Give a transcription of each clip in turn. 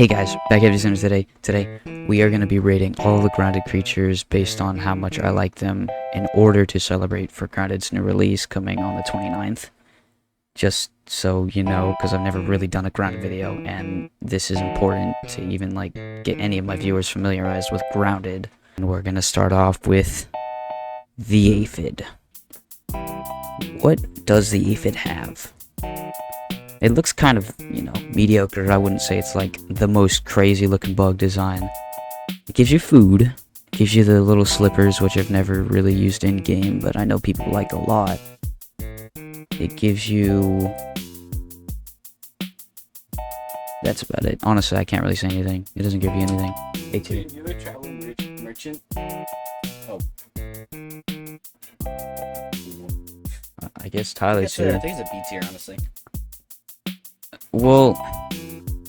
Hey guys, back at Sims today. Today, we are going to be rating all the grounded creatures based on how much I like them in order to celebrate for Grounded's new release coming on the 29th. Just so you know, because I've never really done a Grounded video, and this is important to even get any of my viewers familiarized with Grounded. And we're going to start off with the Aphid. What does the Aphid have? It looks kind of, mediocre. I wouldn't say it's like the most crazy looking bug design. It gives you food, gives you the little slippers, which I've never really used in game, but I know people like a lot. It gives you... That's about it. Honestly, I can't really say anything. It doesn't give you anything. Dude, you ever travel merchant? Oh. I guess Tyler's I here. think it's a B tier, honestly. Well,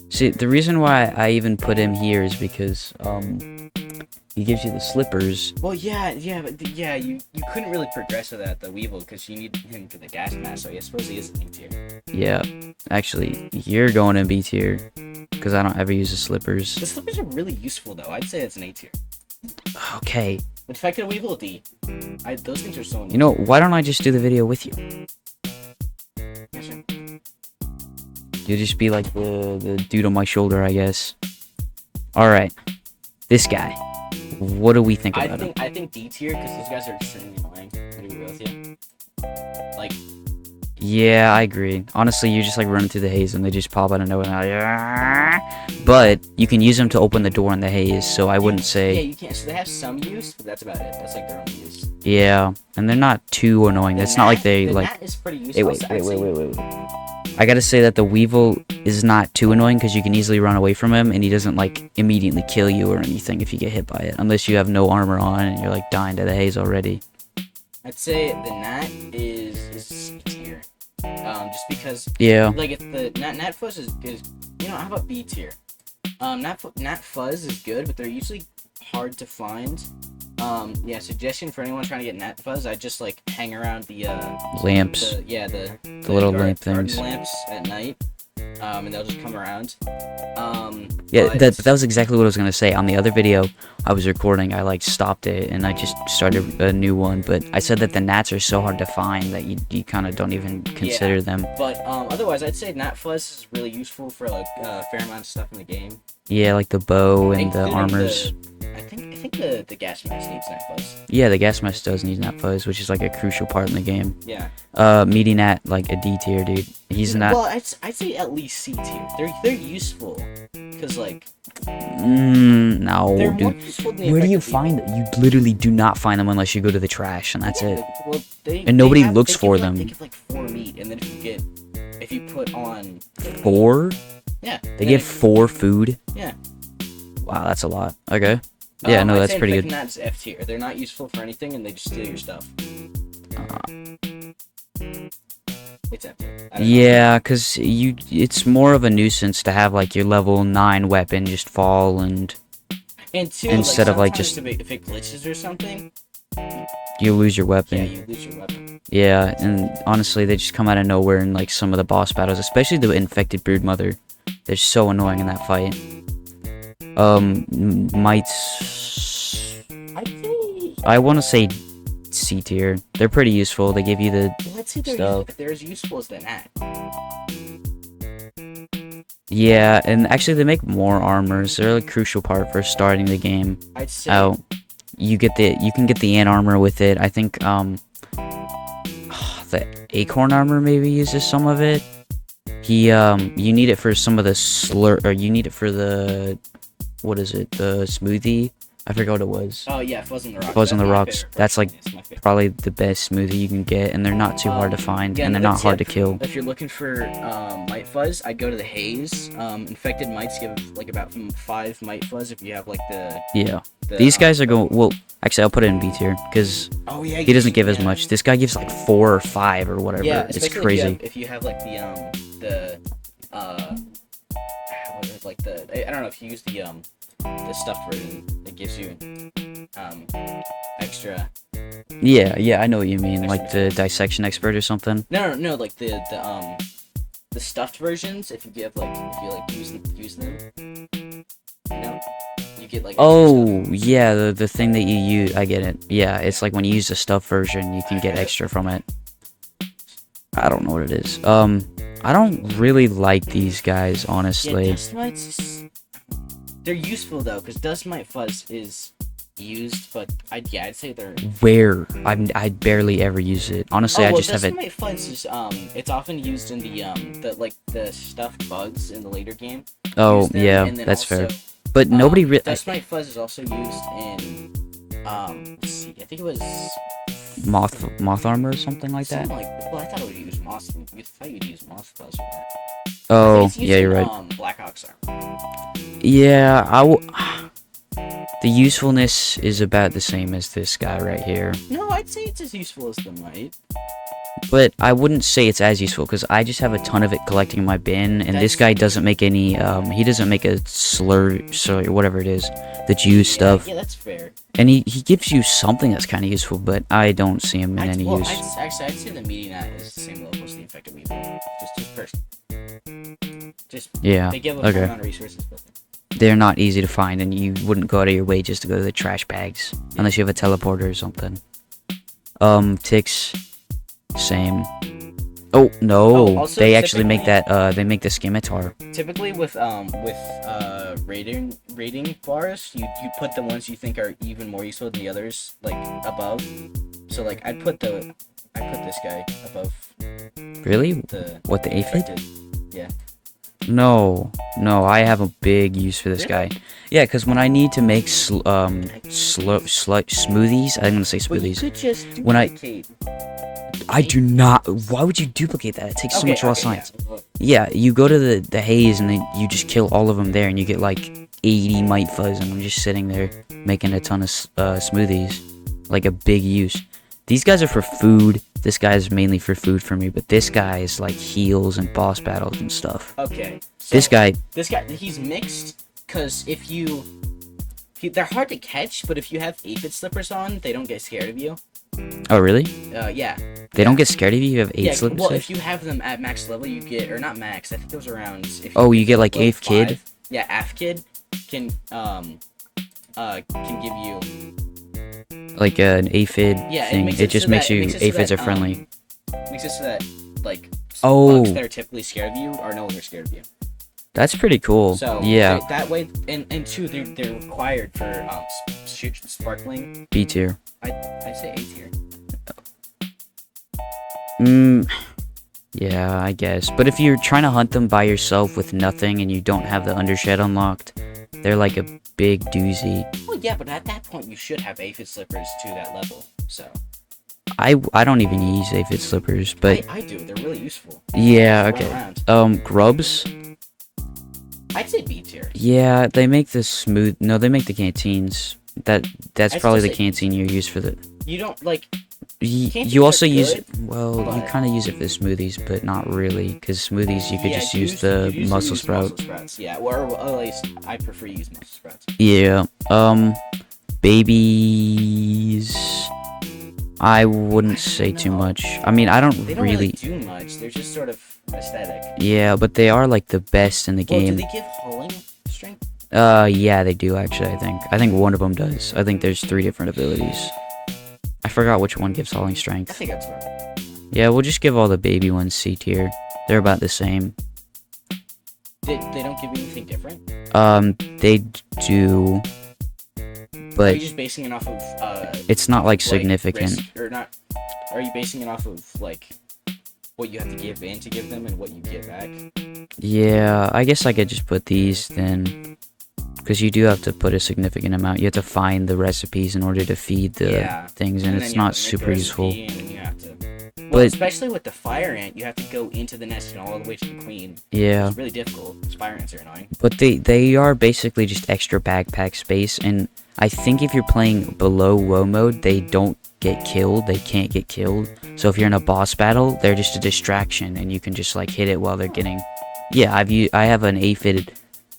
see, the reason why I even put him here is because, he gives you the slippers. Well, yeah, you couldn't really progress with that, the Weevil, because you need him for the gas mask, so I suppose he is a B tier. Yeah, actually, you're going in B tier, because I don't ever use the slippers. The slippers are really useful, though. I'd say it's an A tier. Okay. Infected Weevil, D. Those things are so annoying. You know, why don't I just do the video with you? Yeah, sure. You'll just be like the dude on my shoulder, I guess. Alright. This guy. What do we think about him? I think D tier, because those guys are extremely annoying. What do you agree with you? Like... Yeah, I agree. Honestly, you just running through the haze and they just pop out of nowhere. But you can use them to open the door in the haze, so I wouldn't say... Yeah, you can't. So they have some use, but that's about it. That's like their only use. Yeah, and they're not too annoying. It's not like they, the gnat is pretty Hey, useful. wait. I gotta say that the Weevil is not too annoying because you can easily run away from him and he doesn't immediately kill you or anything if you get hit by it. Unless you have no armor on and you're dying to the haze already. I'd say the gnat is C tier. Just because... Yeah. Like, if the gnat fuzz is how about B tier? Gnat fuzz is good, but they're usually hard to find. Yeah, suggestion for anyone trying to get gnat fuzz, I'd just hang around the Lamps. The little lamp things. garden lamps at night. And they'll just come around. Yeah, but- that was exactly what I was gonna say. On the other video I was recording, I stopped it and I just started a new one. But I said that the gnats are so hard to find that you kind of don't even consider them. But otherwise, I'd say gnat fuzz is really useful for a fair amount of stuff in the game. Yeah, like the bow and the Including armors. I think the gas mask needs gnat fuzz. Yeah, the gas mask does need gnat fuzz, which is a crucial part in the game. Yeah. Meaty Nat, a D tier, dude. He's not. Well, I'd say at least C tier. They're useful, because No, they're more dude. useful than the Where do you effective find them? You literally do not find them unless you go to the trash, and that's Yeah, it. Well, And nobody they looks give, for They them. give 4 meat, and then if you put on 4? yeah, They give 4 food? Yeah. Wow, that's a lot. Okay. Yeah, no, I'd that's say pretty infected good. gnats F tier. They're not useful for anything, and they just steal your stuff. It's F tier. I don't know. Yeah, because it's more of a nuisance to have your level 9 weapon just fall and And two, instead of, sometimes just- if it glitches or something, you lose your yeah, weapon. you lose your weapon. Yeah, and honestly, they just come out of nowhere in some of the boss battles, especially the infected broodmother. They're so annoying in that fight. Mites. I'd say. I want to say C tier. They're pretty useful. They give you the Let's say stuff. they're as useful as the gnat. yeah, and actually they make more armors. They're a crucial part for starting the game I'd say. out. You can get the ant armor with it. I think the acorn armor maybe uses some of it. You need it for some of the or you need it for the, what is it, the smoothie? I forgot what it was. Oh yeah, Fuzz on the Rocks. Fuzz on That's the my Rocks. favorite That's personally. It's my favorite. Probably the best smoothie you can get, and they're not too hard to find, Yeah, and they're another not hard to tip, kill. If you're looking for mite fuzz, I'd go to the haze. Infected mites give about 5 mite fuzz if you have Yeah. the These guys are going, well, actually I'll put it in B tier, because Oh yeah. he doesn't give as yeah. much. This guy gives 4 or 5 or whatever. Yeah, It's especially crazy. If you have what is it, I don't know if you use the stuffed version, it gives you extra. Yeah, I know what you mean, like the dissection expert or something. No, like the stuffed versions. If you use them, get like extra Oh, stuff. yeah, the thing that you use. I get it. Yeah, it's like when you use the stuff version, you can get extra from it. I don't know what it is. I don't really like these guys, Yeah, honestly. dust mites. They're useful though, because dust mite fuzz is used, but I'd say they're. Where? I barely ever use it. Honestly, I well, just have dust it. mite fuzz is it's often used in the stuffed bugs in the later game. Oh, Use them, yeah, and then that's also, fair. But nobody really. Dust mite fuzz is also used in let's see, I think it was Moth armor or something like that. something like. Well, I thought it would use moss. I thought you'd use moss fuzz for that. I Oh, think it's used yeah, you're in, right. Black Ops armor. Yeah, the usefulness is about the same as this guy right here. No, I'd say it's as useful as the mite. But I wouldn't say it's as useful because I just have a ton of it collecting in my bin, and this That's- guy doesn't make any. He doesn't make a slur, whatever it is, the juice stuff, Yeah, that's fair. and he gives you something that's kind of useful, but I don't see him in any use. I'd say the Meteorite is the same level as the Infected Weevil. Just person. Just Yeah, they give a okay. fair amount of resources, but They're not easy to find, and you wouldn't go out of your way just to go to the trash bags unless you have a teleporter or something. Ticks, same. Oh no, Oh, also they actually make typically- that. They make the scimitar. typically with rating bars, you put the ones you think are even more useful than the others like above. So like I put this guy above Really? the What, the aphid? infected. Yeah. No, I have a big use for this guy. Yeah, because when I need to make smoothies, I'm gonna say But you smoothies. could just When I- duplicate. I do not. Why would you duplicate that? It takes so much raw science. Yeah. Yeah, you go to the haze and then you just kill all of them there, and you get like 80 mite fuzz, and I'm just sitting there making a ton of smoothies, like a big use. These guys are for food. This guy is mainly for food for me, but this guy is like heals and boss battles and stuff. Okay. So This guy, he's mixed because they're hard to catch, but if you have aphid slippers on, they don't get scared of you. oh really? Yeah. They don't get scared of you. You have 8 Yeah, slippers. well, if you have them at max level, you get, or not max, I think it was around. If Oh, you get like level 8th kid? 5. Yeah, AF kid can give you. Like an aphid Yeah, thing. makes It it just so makes that- it you makes it so aphids that, are friendly. Makes it so that like Oh. bugs that are typically scared of you are no longer scared of you. That's pretty cool. So Yeah, that way, and two, they're required for sparkling. B tier. I say A tier. Yeah, I guess. But if you're trying to hunt them by yourself with nothing and you don't have the undershed unlocked, they're like a big doozy. Well, yeah, but at that point, you should have aphid slippers to that level. So I don't even use aphid slippers, but I do. They're really useful. yeah, Just run okay. around. Grubs. I'd say B tier. Yeah, they make the smooth. No, they make the canteens. That's I'd probably still the say canteen you use for the. You don't like. Canteens You also are use good, well, you but- kind of use it for smoothies, but not really, because smoothies you could Yeah, just you use used- the you used to mussel use sprout. Mussel sprouts, yeah, or at least I prefer to use mussel sprouts. Yeah. Babies. I wouldn't say too know. much. I mean, I don't They don't really really. do much. They're just sort of aesthetic. Yeah, but they are like the best in the Well, do game. they give hauling strength? Yeah, they do actually. I think one of them does. I think there's 3 different abilities. I forgot which one gives hauling I strength. think that's right. Yeah, we'll just give all the baby ones C tier. They're about the same. They don't give you anything different. They do, Are but you just basing it off of it's not like significant. risk, or not? Are you basing it off of like what you have to give in to give them and what you get back? Yeah, I guess I could just put these then, because you do have to put a significant amount. You have to find the recipes in order to feed the Yeah. things, and then it's you have not to make the super useful. recipe, and then you have to. Well, But- especially with the fire ant, you have to go into the nest and all the way to the queen. Yeah, It's really difficult. Fire ants are annoying. but they are basically just extra backpack space, and I think if you're playing below woe mode, they don't get killed. They can't get killed. So if you're in a boss battle, they're just a distraction, and you can just like hit it while they're getting. Yeah, I have an aphid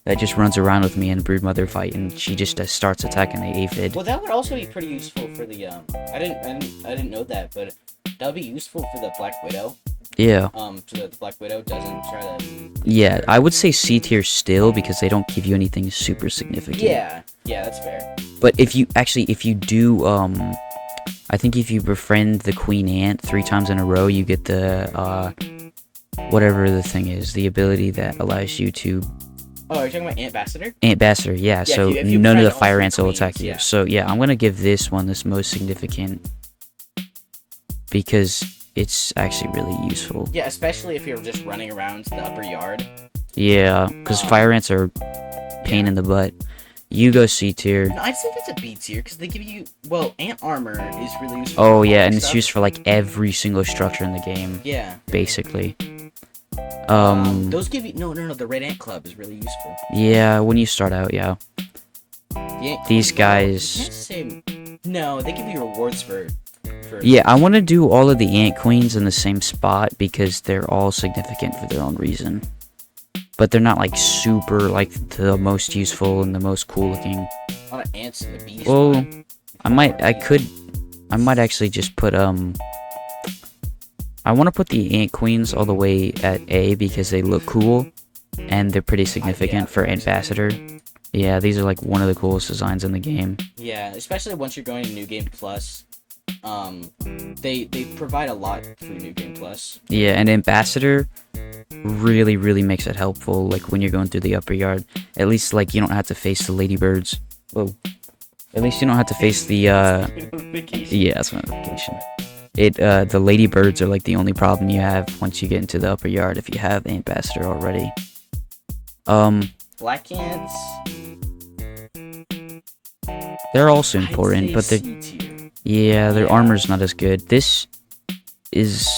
that just runs around with me in a broodmother fight, and she just starts attacking the aphid. Well, that would also be pretty useful for the I didn't know that, but that would be useful for the Black Widow Yeah. So that the Black Widow doesn't try to. Yeah, I would say C tier still because they don't give you anything super significant. Yeah, that's fair. But if you do, I think if you befriend the Queen Ant 3 times in a row, you get the, whatever the thing is, the ability that allows you to... Oh, are you talking about Ambassador? Ambassador, yeah, so if you none of the befriend all fire three ants will queens, attack you. yeah. So, yeah, I'm gonna give this one this most significant because it's actually really useful. Yeah, especially if you're just running around the upper yard. Yeah, because fire ants are pain in the butt. You go C tier. No, I'd say that's a B tier because they give you ant armor is really useful. Oh for yeah, all and it's stuff. used for like every single structure in the game, Yeah. basically. Those give you no. The Red Ant Club is really useful. Yeah, when you start out, yeah. These guys. You can't say, no, they give you rewards for. Yeah, I want to do all of the ant queens in the same spot because they're all significant for their own reason. But they're not like super like the most useful and the most cool looking. A lot of ants in the bees. Well, I might actually just put I want to put the ant queens all the way at A because they look cool and they're pretty significant for Ambassador. Yeah, these are like one of the coolest designs in the game. Yeah, especially once you're going to New Game Plus. They provide a lot through New Game Plus. Yeah, and Ambassador really makes it helpful, like when you're going through the upper yard. At least like you don't have to face the ladybirds. Whoa. At least you don't have to face the Vacation. yeah, that's my notification. The ladybirds are like the only problem you have once you get into the upper yard if you have Ambassador already. Black ants. They're also I'd important, say but they're C tier. yeah, their Yeah. armor's not as good. This is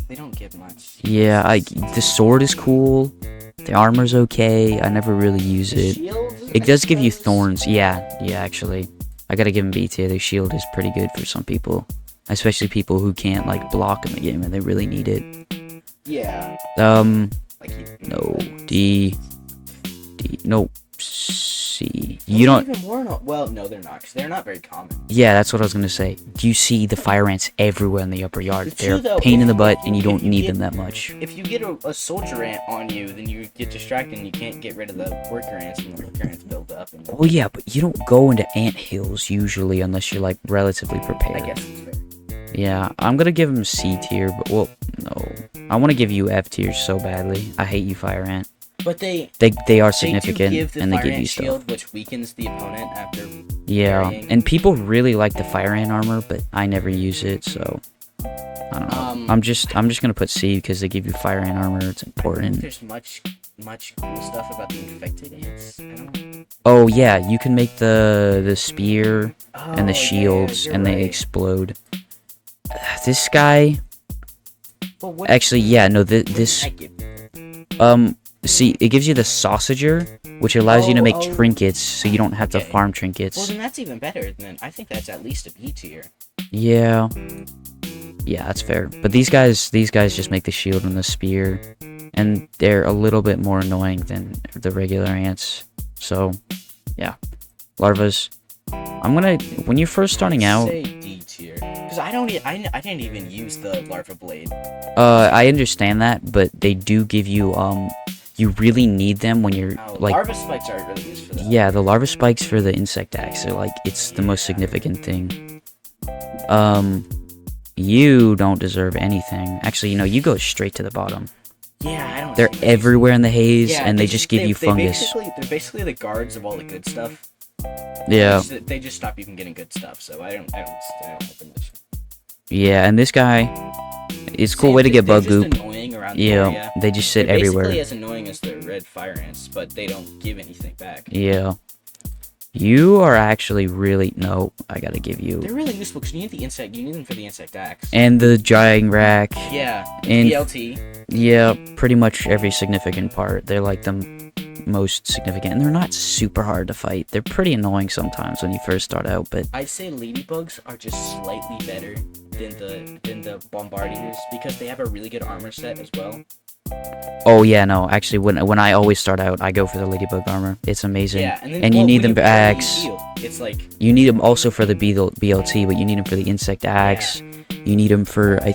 They don't give much. yeah, the sword is cool. The armor's okay. I never really use The it. shield, It I does give you suppose? thorns. Yeah, actually. I gotta give him B tier. The shield is pretty good for some people. Especially people who can't, like, block in the game and they really need it. Yeah. Like No. D. No. C. You don't... Even more well, no, they're not, because they're not very common. Yeah, that's what I was gonna say. Do you see the fire ants everywhere in the upper yard? It's They're true, though, a pain in the if butt you- and you if don't you need get- them that much. If you get a soldier ant on you, then you get distracted and you can't get rid of the worker ants, and the worker ants build up. And Well, yeah, but you don't go into ant hills usually unless you're, like, relatively prepared. I guess it's fair. Yeah, I'm gonna give him C tier, but well, no. I want to give you F tier so badly. I hate you, Fire Ant. But they They are do significant give the and they fire give ant you stuff. shield, which weakens the opponent after. Yeah, parrying. and people really like the Fire Ant armor, but I never use it, so I don't know. I'm just gonna put C because they give you Fire Ant armor. It's I don't think important. there's much cool stuff about the infected ants. I don't. Oh yeah, you can make the spear and Oh, the shields, yeah, and you're they right. explode. This guy, Well, what actually, yeah, no, this I give? see, it gives you the sausager, which allows you to make Oh, trinkets, so you don't have to okay. farm Well, trinkets. then that's even better. Then I think that's at least a B tier. Yeah, that's fair. But these guys just make the shield and the spear, and they're a little bit more annoying than the regular ants. So, yeah, larvas. When you're first starting I'd out, say D tier because I didn't even use the larva blade. I understand that, but they do give you you really need them when you're Oh, like. larva spikes aren't really used for that. Yeah, the larva spikes for the insect axe are like it's the most significant thing. You don't deserve anything. Actually, you go straight to the bottom. Yeah, I don't. They're see that. everywhere in the haze, Yeah, and they just give you fungus. They're basically the guards of all the good stuff. Yeah, They just stop you from getting good stuff. So I don't like them much. yeah, and this guy, it's a cool way to get bug They're goop. just annoying around the Yeah, area. they just sit They're everywhere. basically as annoying as the red fire ants, but they don't give anything back. Yeah. You are actually really... No, I gotta give you... They're really useful because you need them for the insect axe. And the giant rack. Yeah, And- BLT. Yeah, pretty much every significant part. They're like the most significant. And they're not super hard to fight. They're pretty annoying sometimes when you first start out, but... I'd say ladybugs are just slightly better than the bombardiers because they have a really good armor set as well. Oh, yeah, no. Actually, when I always start out, I go for the ladybug armor. It's amazing. Yeah, and then And you need when them play, axe. you heal. It's like You need them also for the BLT, but you need them for the insect axe. You need them for, I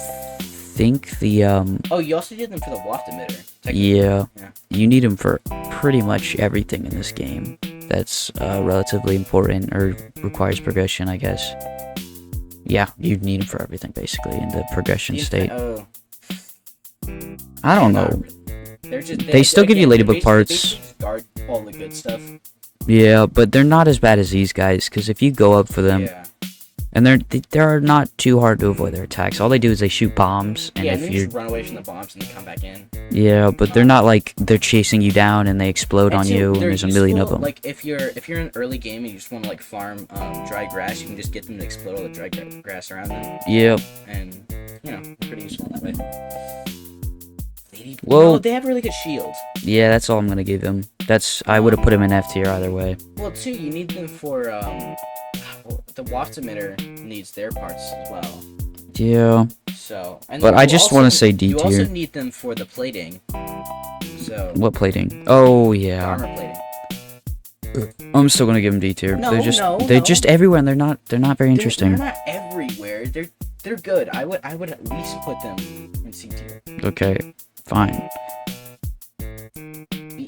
think the Oh, you also did them for the waft emitter. yeah, Yeah. you need them for pretty much everything in this game. That's relatively important or requires progression, I guess. Yeah, you need them for everything basically in the progression state. Oh, I don't not know. really. They're just, They still give you ladybug parts. They just guard all the good stuff. Yeah, but they're not as bad as these guys because if you go up for them, Yeah. and they're not too hard to avoid their attacks. All they do is they shoot bombs, and Yeah, if and then you you're just run away from the bombs and then come back in. yeah, but they're not like they're chasing you down and they explode And on two, you, and they're there's a million of useful, them. Like if you're in early game and you just want to like farm dry grass, you can just get them to explode all the dry grass around them, Yep. and you know they're pretty useful that way. Well- they have a really good shield. Yeah, that's all I'm gonna give them. I would have put him in F tier either way. Well, too, you need them for the waft emitter needs their parts as well. Yeah, So, and but then I you just also- want to say D You also tier. need them for the plating. So What plating? Oh the yeah, armor plating. I'm still gonna give them D tier. No, they're just no, they're no. just everywhere, and they're not very interesting. They're not everywhere. They're good. I would at least put them in C tier. Okay, fine. Hmm.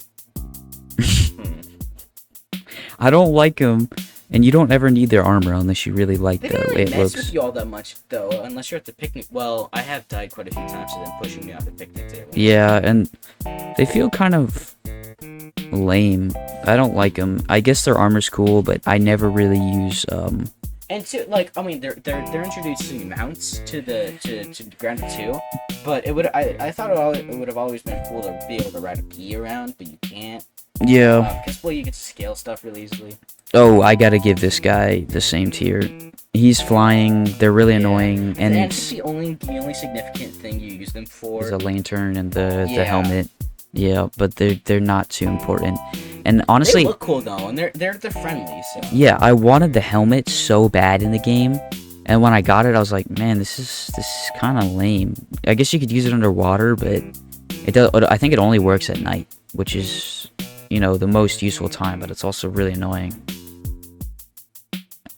I don't like them, and you don't ever need their armor unless you really like They the don't way really it mess looks. with you all that much though, unless you're at the picnic. Well, I have died quite a few times to them pushing me off the picnic table. Yeah, and they feel kind of lame. I don't like them. I guess their armor's cool, but I never really use And to like, I mean, they're introducing mounts to Grounded 2, but I thought it would have always been cool to be able to ride a bee around, but you can't. yeah. Because well, you get to scale stuff really easily. Oh, I gotta give this guy the same tier. He's flying. They're really Yeah. annoying, and it's the only significant thing you use them for. there's a lantern and the Yeah. helmet. Yeah, but they're not too important. And They honestly, look cool though, and they're friendly. So yeah, I wanted the helmet so bad in the game, and when I got it, I was like, man, this is kind of lame. I guess you could use it underwater, but it does. I think it only works at night, which is, the most useful time, but it's also really annoying.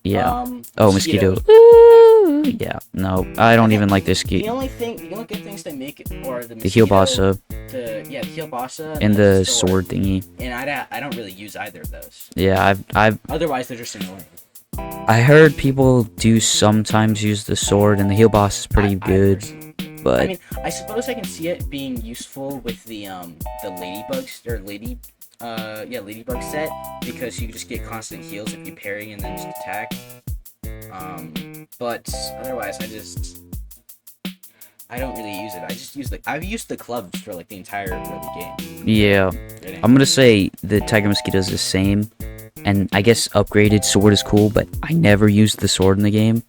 Yeah. Oh, mosquito. Ooh, yeah. No, I don't even like this The ski. only good things they make are the The Healbasa the Healbasa, and the sword thingy. And I don't really use either of those. Yeah, Otherwise, they're just annoying. I heard people do sometimes use the sword, and the Healbasa is pretty good, but I mean, I suppose I can see it being useful with the ladybugs or ladybug set, because you just get constant heals if you parry and then just attack. But otherwise, I don't really use it. I just use I've used the clubs for like the entire early game. yeah. I'm gonna say the Tiger Mosquito is the same, and I guess upgraded sword is cool, but I never used the sword in the game,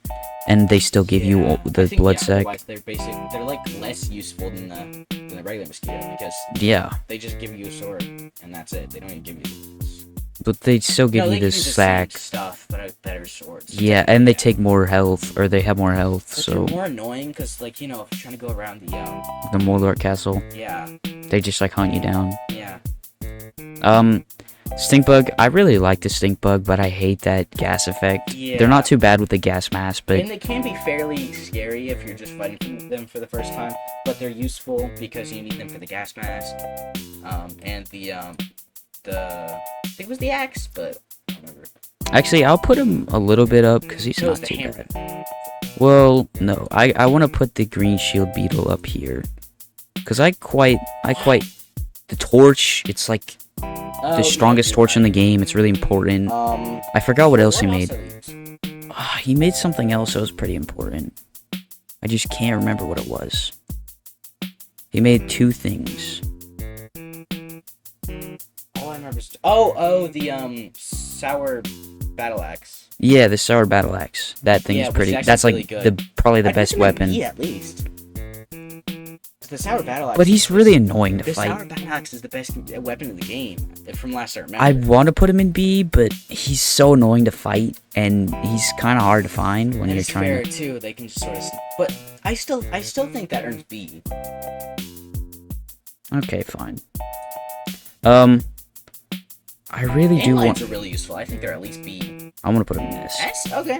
and they still give you I the think, blood yeah, sack. otherwise they're like less useful than the regular mosquito, because Yeah, they just give you a sword and that's it. They don't even give you. but they still give No, you they the give you the sack. same stuff, but with better swords. Yeah, and they take more health, or they have more health, But so they're more annoying because, like, if you're trying to go around the Mordor Castle, yeah, they just like hunt you down. yeah. Stink bug. I really like the stink bug, but I hate that gas effect. Yeah. They're not too bad with the gas mask, but And they can be fairly scary if you're just fighting them for the first time, but they're useful because you need them for the gas mask, and I think it was the axe, but I don't remember. actually, I'll put him a little bit up because he's No, it was not the too hammer. bad. Well, no, I want to put the green shield beetle up here, because I quite the torch. It's like Oh, the yeah, strongest you're torch in the right. game. It's really important. Um, I forgot what else he made. did he use? He made something else that was pretty important. I just can't remember what it was. He made two things. All I remember is the sour battle axe. Yeah, the sour battle axe. That thing Yeah, is which pretty. is actually That's like really good. probably the I'd best recommend weapon. E at least. The sour battle axe. But he's really annoying to The sour fight. battle axe is the best weapon in the game, from last I remember. I want to put him in B, but he's so annoying to fight, and he's kind of hard to find when and you're it's trying fair to. too. They can just sort of. But I still think that earns B. Okay, fine. I really do Dandelions want. are really useful. I think they're at least B. I want to put him in this. S? Okay.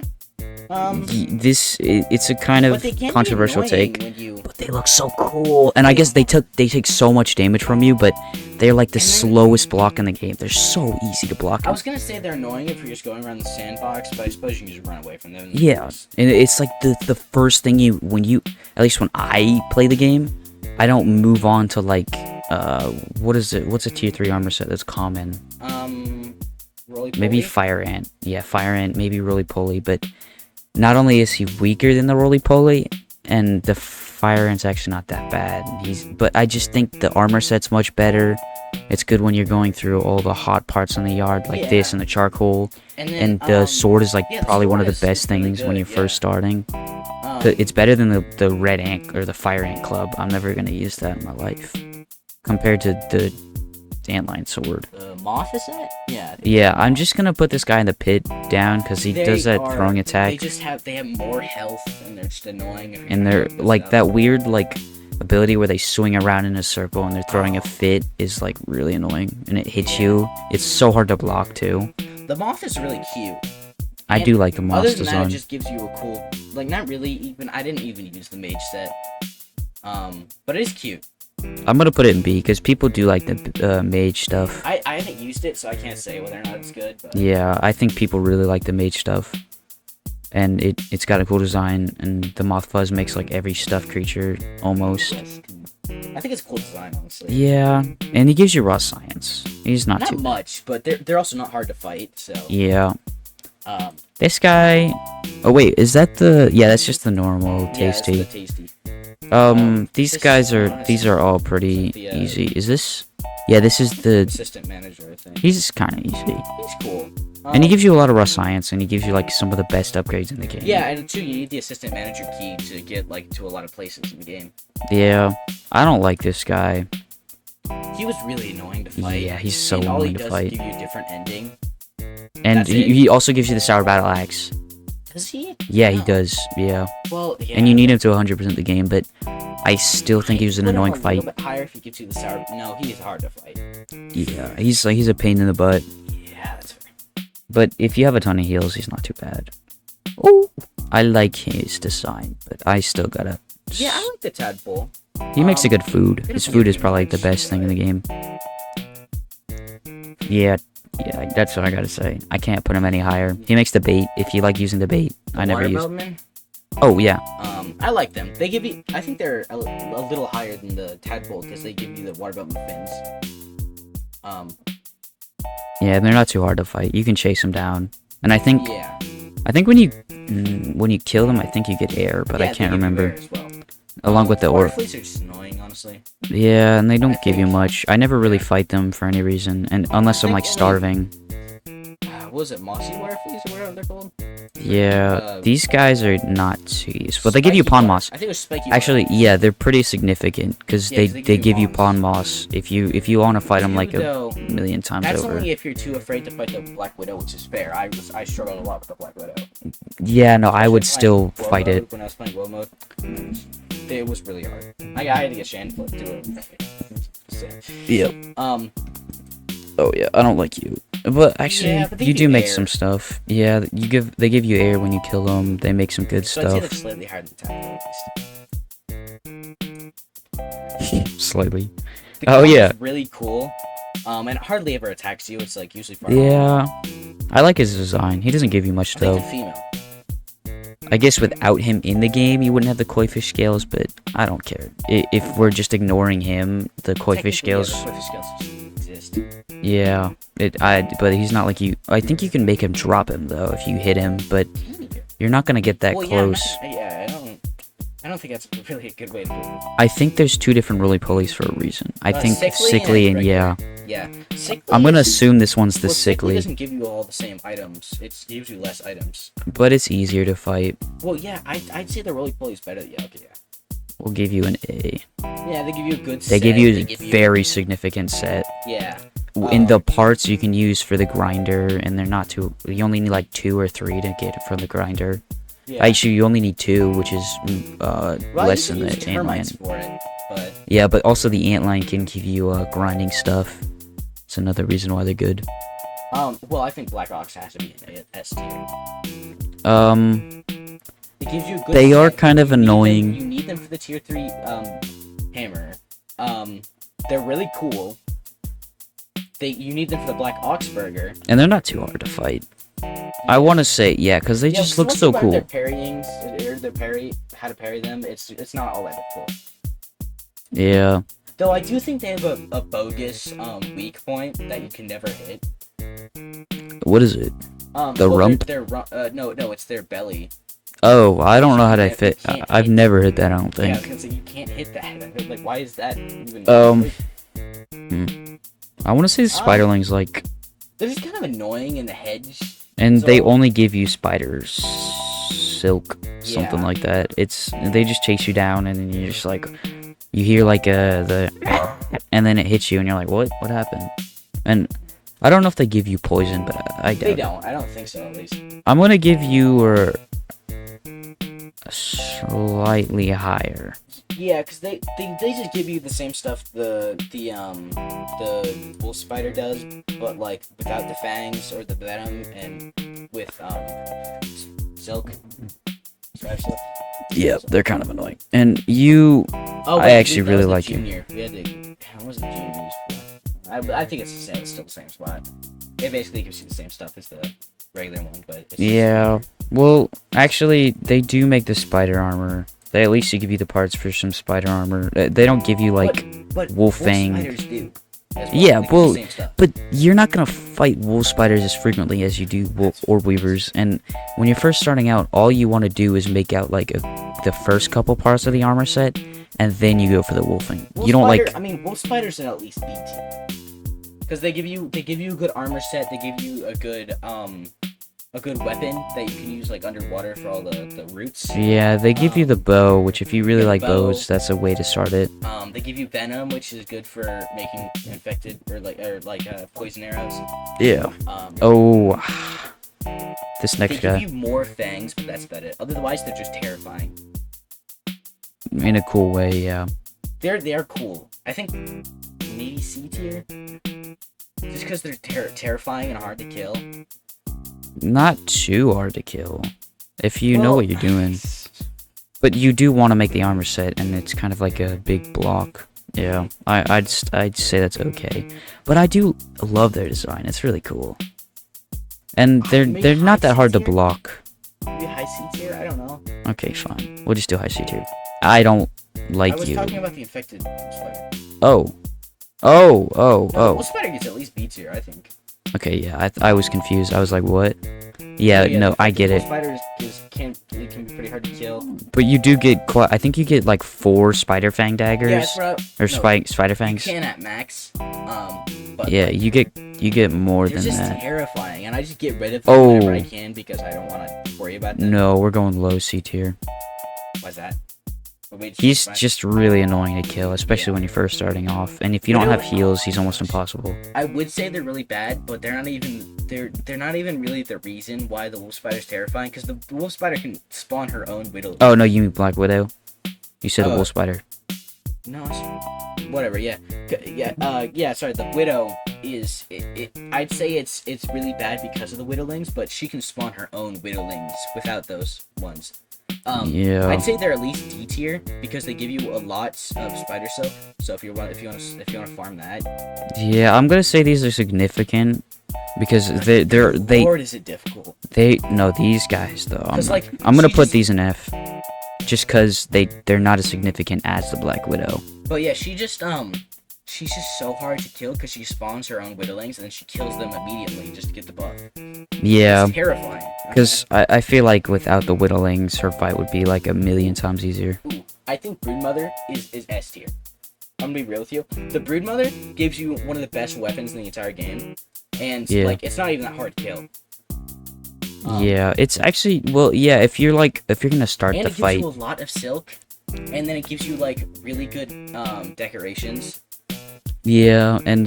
It's a kind but of they can be controversial annoying take. when you. But they look so cool, and I guess they take so much damage from you, but they're like the And then- slowest block in the game. They're so easy to block. I was gonna say they're annoying if you're just going around the sandbox, but I suppose you can just run away from them. Yeah, and it's like the first thing at least when I play the game, I don't move on to like what is it? What's a tier 3 armor set that's common? Roly Maybe Fire Ant. Yeah, Fire Ant, maybe Roly Poly, but not only is he weaker than the Roly Poly, and the Fire Ant's actually not that bad. But I just think the armor set's much better. It's good when you're going through all the hot parts in the yard like this and the charcoal. And, then, And the sword is like yeah, the probably one of sword the is best really things when good, you're first starting. Um, It's better than the Red Ant or the Fire Ant Club. I'm never gonna use that in my life. Compared to the Antlion sword. the moth is it? Yeah. I think Yeah, I'm just gonna put this guy in the pit down because he they does that are- throwing They attack. just have more health and they're just annoying. if you're And trying they're to whip like this that up. weird like ability where they swing around in a circle and they're throwing a Oh. fit is like really annoying and it hits you. It's so hard to block too. The moth is really cute. I And do like the Other moss than that, design. it just gives you a cool, like not really even. I didn't even use the mage set. But it is cute. I'm gonna put it in B because people do like the mage stuff. I haven't used it, so I can't say whether or not it's good. But Yeah, I think people really like the mage stuff. And it's got a cool design, and the Moth Fuzz makes like every stuffed creature almost. yes, I think it's a cool design, honestly. Yeah, and he gives you raw science. He's not Not too. much, but they're also not hard to fight. So Yeah, um, this guy. Oh wait, is that the? Yeah, that's just the normal yeah, it's tasty. the tasty. These this guys are. is- These are all pretty the, easy. Is this? Yeah, this is the. Assistant manager, I think. He's kind of easy, He's cool. and he gives you a lot of raw science, and he gives you like some of the best upgrades in the game. Yeah, and too, you need the assistant manager key to get like to a lot of places in the game. Yeah, I don't like this guy. He was really annoying to fight. Yeah, he's so and all he annoying to does fight. is give you a different ending. And That's it. he also gives you the Sour Battle Axe. Does he? Yeah, he No. does. Yeah. Well, yeah. And you need him to 100% the game, but I still think he was an Put him annoying a fight. little bit higher if he gives you the sour. No, he is hard to fight. Yeah, he's a pain in the butt. Yeah, that's fair. But if you have a ton of heals, he's not too bad. Oh, I like his design, but I still gotta. Yeah, I like the tadpole. He makes a good food. It'll His be food is pretty probably like the nice, best thing in the game. Yeah, that's what I gotta say. I can't put him any higher. He makes the bait. If you like using the bait, I never use. Watermelon. Oh yeah, I like them. They give you. I think they're a little higher than the tadpole because they give you the watermelon fins. yeah, they're not too hard to fight. You can chase them down, and I think Yeah. when you kill them, I think you get air, but Yeah, I they can't give you remember. air as well. Along with the water or. fleas are just annoying, honestly. Yeah, and they don't I give you think- much. I never really fight them for any reason, and unless I'm think like only- starving. What was it, mossy water fleas or whatever they're called? Yeah, these guys are not too useful. But they give you Spiky pawn water. moss. I think it was spiky. Actually, yeah, they're pretty significant because Yeah, they 'cause they give you pawns. pawn moss if you want to fight them like a Though, million times that's over. only if you're too afraid to fight the Black Widow, which is fair. I struggled a lot with the Black Widow. Yeah, no, I would Especially still playing fight Woe it. mode, when I was playing Woe mode. It was really hard. I had to get Shandflip to do it. Yep. Um, Oh yeah, I don't like you. But actually, Yeah, but they you give do you make air. some stuff. Yeah, they give you air when you kill them. They make some good so I'd say they're stuff. slightly higher than Tadpole at least. Slightly. The Oh, claw is yeah. really cool. And it hardly ever attacks you. It's like usually far. Yeah, I like his design. He doesn't give you much I think though. it's a female. I guess without him in the game, you wouldn't have the koi fish scales, but I don't care. If we're just ignoring him, the koi fish Technically, yeah, scales, the koi fish scales exist. yeah. But he's not like you. I think you can make him drop him though if you hit him, but you're not gonna get that Well, close. Yeah, I don't think that's really a good way to do it. I think there's two different roly polies for a reason. I think Sickly sickly and regular. yeah. Yeah. Sickly I'm gonna is- assume this one's the well, sickly, doesn't give you all the same items. It gives you less items. but it's easier to fight. Well, yeah, I'd say the roly poly is better. Yeah, okay, We'll give you an A. yeah. They give you a good. They set. give you They a give you- very significant set. Yeah. In the parts you can use for the grinder, and they're not too. You only need like 2 or 3 to get it from the grinder. Yeah. Actually, you only need 2, which is Well, less you than can the use termites antlion. for it, but Yeah, but also the antlion can give you grinding stuff. It's another reason why they're good. well, I think Black Ox has to be an S tier. It gives you a good. They are set. kind of You need them- annoying. You need them for the tier 3 hammer. They're really cool. You need them for the black oxburger. And they're not too hard to fight. I want to say, yeah, because they Yeah, just 'cause look once so you learn cool. Their parryings, or their parry, how to parry them. It's not all that difficult. Yeah. Though I do think they have a bogus weak point that you can never hit. What is it? The rump? No, it's their belly. Oh, I don't know how to You fit. can't I've hit- never hit that, I don't Yeah, I was think. gonna say you can't hit that. Like, why is that even? I want to say the spiderlings, like, They're just kind of annoying in the hedge. and they So- only give you spiders, silk, something Yeah. like that. They just chase you down, and then you're just like, you hear like and then it hits you, and you're like, what happened? And I don't know if they give you poison, but I doubt They it. don't. I don't think so, at least. I'm gonna give you a slightly higher. Yeah, because they just give you the same stuff the wolf spider does, but like without the fangs or the venom, and with silk. Spider silk. Yeah, they're kind of annoying. And you, Oh, I actually really like you. Junior. We had to. How was the junior used for? I think it's the same. It's still the same spot. It basically gives you the same stuff as the regular one, but it's just- yeah. Well, actually, they do make the spider armor. They at least give you the parts for some spider armor. They don't give you like, but wolf fang. spiders do. As Yeah, They give well, the same stuff. but you're not gonna fight wolf spiders as frequently as you do orb weavers. And when you're first starting out, all you want to do is make out like the first couple parts of the armor set, and then you go for the wolfing. Wolf You don't spider, like. I mean, wolf spiders are at least B tier. Because they give you a good armor set. They give you a good weapon that you can use like underwater for all the roots. Yeah, they give you the bow, which if you really the like bow. bows, that's a way to start it. They give you venom, which is good for making infected or poison arrows. Yeah. Um, Oh, this they next give guy, you more fangs, but that's about it. Otherwise, they're just terrifying. in a cool way, yeah. They are cool. I think maybe C tier, just because they're terrifying and hard to kill. Not too hard to kill, if you know Well, what you're doing. But you do want to make the armor set, and it's kind of like a big block. Yeah, I'd say that's okay. But I do love their design. It's really cool. And Maybe they're not high that hard to C tier? block. Maybe high C tier. I don't know. Okay, fine. We'll just do high C tier. I don't I like was you. talking about the infected spider. Oh. No, Oh. spider gets at least B tier, I think. Okay, yeah. I was confused. I was like, what? Yeah, no, I get it. Spiders can be pretty hard to kill. But you do get quite. I think you get like 4 spider fang daggers. Yeah, bro. Or No, spider you fangs. can at max. But Yeah, you get more they're than just that. terrifying, and I just get rid of them whenever I Oh. can because I don't want to worry about them. No, we're going low C tier. Why's that? What made you He's fine? just really annoying to kill, especially when you're first starting off. And if you don't have heals, he's almost impossible. I would say they're really bad, but they're not even really the reason why the wolf spider's terrifying. Because the wolf spider can spawn her own widow. Oh no, you mean Black Widow? You said a Oh. wolf spider. No, whatever. Yeah, yeah. Sorry, the widow is. I'd say it's really bad because of the widowlings, but she can spawn her own widowlings without those ones. Yeah. I'd say they're at least D tier because they give you a lot of spider silk. So if you want to farm that, Yeah, I'm gonna say these are significant because they Lord, is it difficult? no, these guys though. 'Cause, like, I'm gonna she put just- these in F, just cause they're not as significant as the Black Widow. But yeah, she's just so hard to kill because she spawns her own widowlings and then she kills them immediately just to get the buff. Yeah, It's terrifying. because I feel like without the Widowlings, her fight would be like a million times easier. Ooh, I think Broodmother is S tier. I'm gonna be real with you. The Broodmother gives you one of the best weapons in the entire game, and Yeah. like it's not even that hard to kill. Yeah, it's actually yeah. If you're gonna start And the it gives fight, you a lot of silk, and then it gives you like really good decorations. yeah, and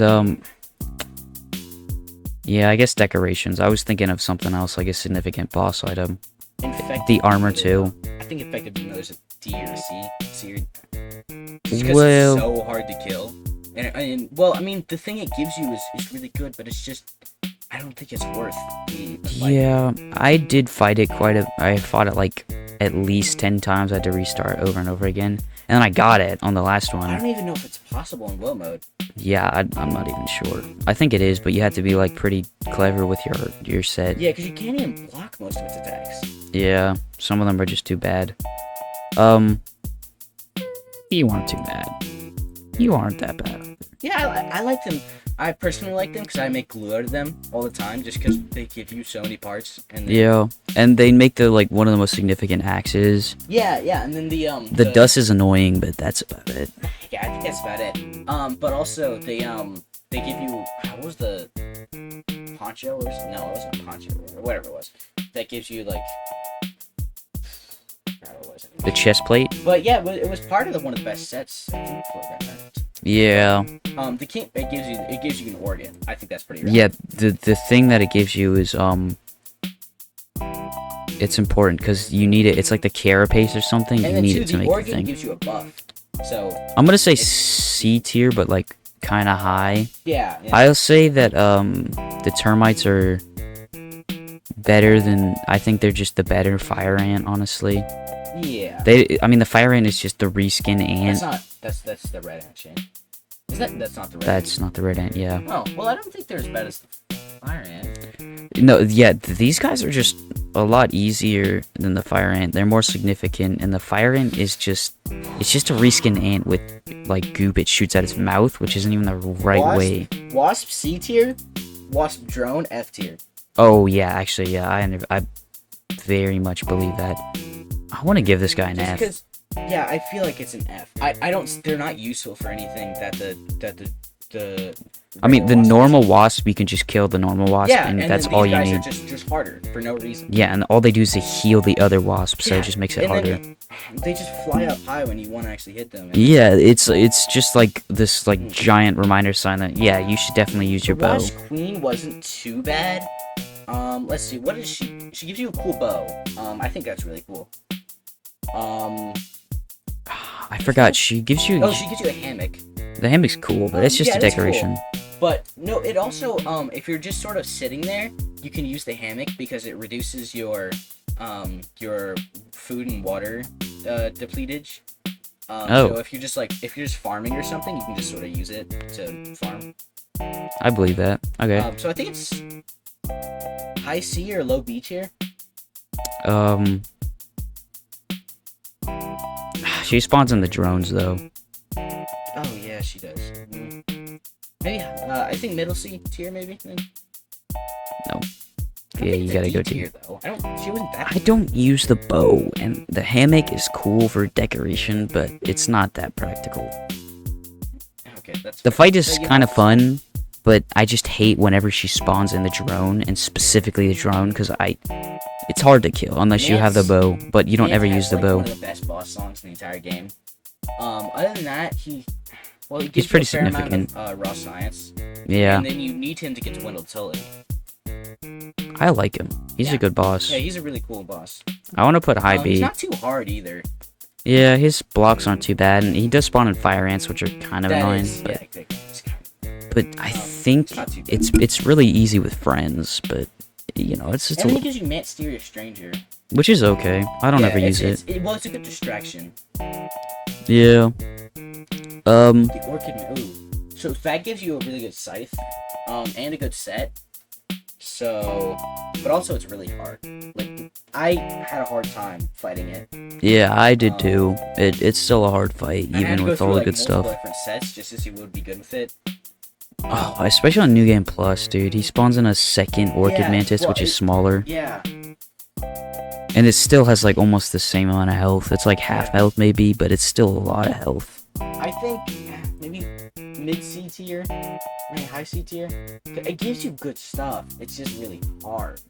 yeah, I guess decorations. I was thinking of something else, like a significant boss item. Infected The armor Broodmother, too. I think Infected Broodmother's a D or a C or just because Well- it's so hard to kill. And well, I mean, the thing it gives you is really good, but it's just I don't think it's worth the fight. Yeah, I did fight it I fought it like at least 10 times. I had to restart over and over again. And then I got it on the last I one. don't even know if it's possible in low mode. Yeah, I'm not even sure. I think it is, but you have to be like pretty clever with your set. Yeah, because you can't even block most of its attacks. Yeah, some of them are just too bad. You aren't too bad. You aren't that bad. Yeah, I like them. I personally like them because I make glue out of them all the time, just because they give you so many parts. And then, Yeah, and they make the like one of the most significant axes. yeah, and then The dust is annoying, but that's about it. Yeah, I think that's about it. But also they give you what was the poncho or no, it wasn't a poncho or whatever it was. That gives you like I forgot what it was. The chest plate. But yeah, it was part of one of the best sets I think for Grandmaster. Yeah. The king it gives you an organ. I think that's pretty rad. Yeah. The thing that it gives you is it's important because you need it. It's like the carapace or something. And you then need too, it to the make the organ thing. gives you a buff. So I'm gonna say C tier, but like kind of high. yeah. I'll say that the termites are better than. I think they're just the better fire ant, honestly. Yeah. I mean, the fire ant is just the reskin ant. That's the red ant chain. That's not the red That's not the red ant. Yeah. ant. Oh, well, I don't think they're as bad as the fire ant. No. Yeah. These guys are just a lot easier than the fire ant. They're more significant, and the fire ant is just. It's just a reskin ant with like goop it shoots out its mouth, which isn't even the right way. Wasp C tier, Wasp drone F tier. Oh yeah, actually yeah, I very much believe that. I want to give this guy an Just F. because, yeah, I feel like it's an F. I don't. They're not useful for anything that the. I mean, the regular wasp normal is. wasp, you can just kill the normal wasp, Yeah, and then that's these all you guys need. Are just harder for no reason. Yeah, and all they do is they heal the other wasp, so Yeah, it just makes it and harder. then they just fly up high when you want to actually hit them. And Yeah, it's just like this like giant reminder sign that yeah, you should definitely use your the bow. Wasp Queen wasn't too bad. Let's see. What is she? She gives you a cool bow. I think that's really cool. I forgot. She gives you Oh, she gives you a hammock. the hammock's cool, but it's just yeah, a that's cool. decoration. But no, it also if you're just sort of sitting there, you can use the hammock because it reduces your food and water depletage. So if you're just farming or something, you can just sort of use it to farm. I believe that. Okay. So I think it's high C or low B tier. She spawns in the drones though. Oh yeah, she does. Maybe I think middle C tier maybe. Then. No. I Yeah, think you the gotta D go tier D. though. She wasn't that. I don't use the bow, and the hammock is cool for decoration, but it's not that practical. Okay, that's The fair. fight is So you kind of have- fun, but I just hate whenever she spawns in the drone, and specifically the drone, because it's hard to kill unless you have the bow, but you don't Mance ever has, use the like, bow. One of the best boss songs in the entire game. Other than that, he gives He's you pretty a fair amount significant. of, raw science. Yeah, And then you need him to get to Windle-Tilly. I like him. He's Yeah. a good boss. Yeah, he's a really cool boss. I want to put high He's B. not too hard either. Yeah, his blocks aren't too bad, and he does spawn in fire ants, which are kind of That annoying. is, But, yeah, it's kind but I think it's not too bad. it's really easy with friends. But you know, it's And then he gives you Mysterious Stranger. which is okay. I don't Yeah, ever use it. Well, it's a good distraction. Yeah. The Orchid. Ooh. So that gives you a really good scythe, and a good set. So, but also it's really hard. Like I had a hard time fighting it. Yeah, I did too. It's still a hard fight, I had to even go with through, all the like, good stuff. multiple different sets just to see what would be good with it. Oh, especially on New Game Plus, dude. He spawns in a second Orchid Yeah, Mantis, well, which is smaller, Yeah. and it still has like almost the same amount of health. It's like half Yeah. health maybe, but it's still a lot of health. I think maybe mid C tier, maybe high C tier. It gives you good stuff. It's just really hard.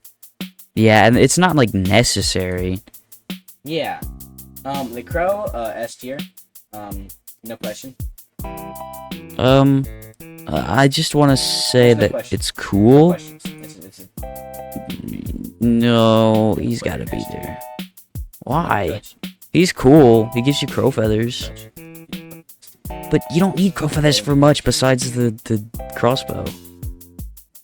Yeah, and it's not like necessary. Yeah. The Crow, S tier. No question. I just want to say There's no that question. it's No cool. questions. It's No, he's got to be there. Why? Touch. He's cool. He gives you crow feathers, but you don't need crow feathers for much besides the crossbow.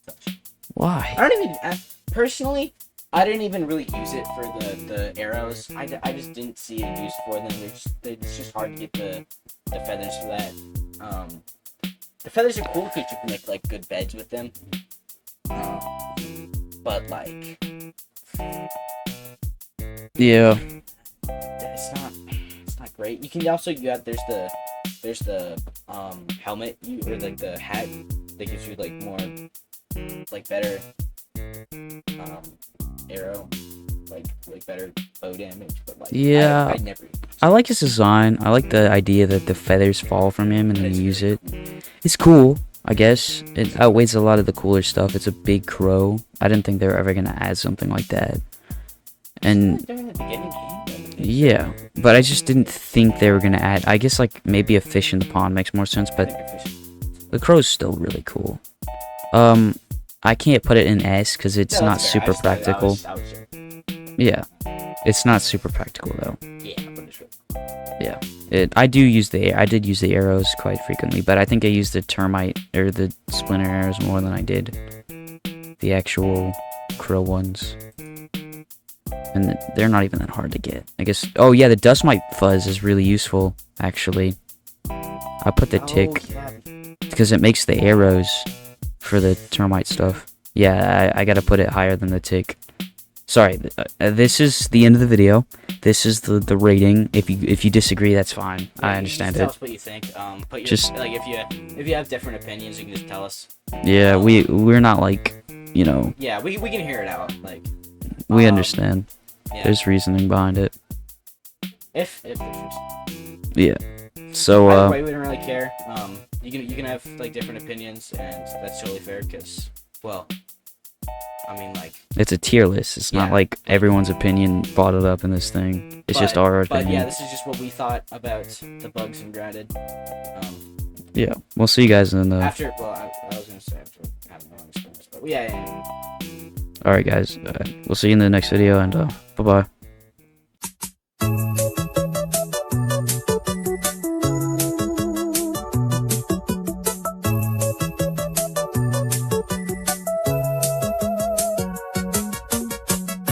Touch. Why? I don't even personally. I didn't even really use it for the arrows. I just didn't see a use for them. It's just hard to get the feathers for that. The feathers are cool because you can make like good beds with them. But like, Yeah. it's not great. You can also there's the helmet or like the hat that gives you like more like better arrow like better bow damage, but like Yeah. I never I like his design. I like the idea that the feathers fall from him and then you use it. It's cool, I guess. It outweighs a lot of the cooler stuff. It's a big crow. I didn't think they were ever gonna add something like that. And during the beginning game. yeah, but I just didn't think they were gonna add. I guess like maybe a fish in the pond makes more sense, but the crow's still really cool. I can't put it in S because it's not super practical. Yeah, it's not super practical though. Yeah, I did use the arrows quite frequently, but I think I used the termite or the splinter arrows more than I did the actual crow ones. And they're not even that hard to get. I guess. Oh yeah, the dust mite fuzz is really useful actually. I put the tick because it makes the arrows for the termite stuff. Yeah, I gotta put it higher than the tick. Sorry, this is the end of the video. This is the rating. If you disagree, that's fine. I understand tell it. us what you think. Put your, Just- like if you have different opinions, you can just tell us. Yeah, we're not like, you know, Yeah, we can hear it out. Like we Um, understand. yeah, There's reasoning behind it. if there's Yeah. So either way, we don't really care. You can have like different opinions, and that's totally fair. Because well, I mean like. it's a tier list. It's not Yeah. like everyone's opinion bottled up in this thing. It's just our But yeah, opinion. this is just what we thought about the bugs in Grounded. Yeah. We'll see you guys in the. After, well, I was gonna say after having my own experience, but yeah. All right, guys. We'll see you in the next video, and bye bye.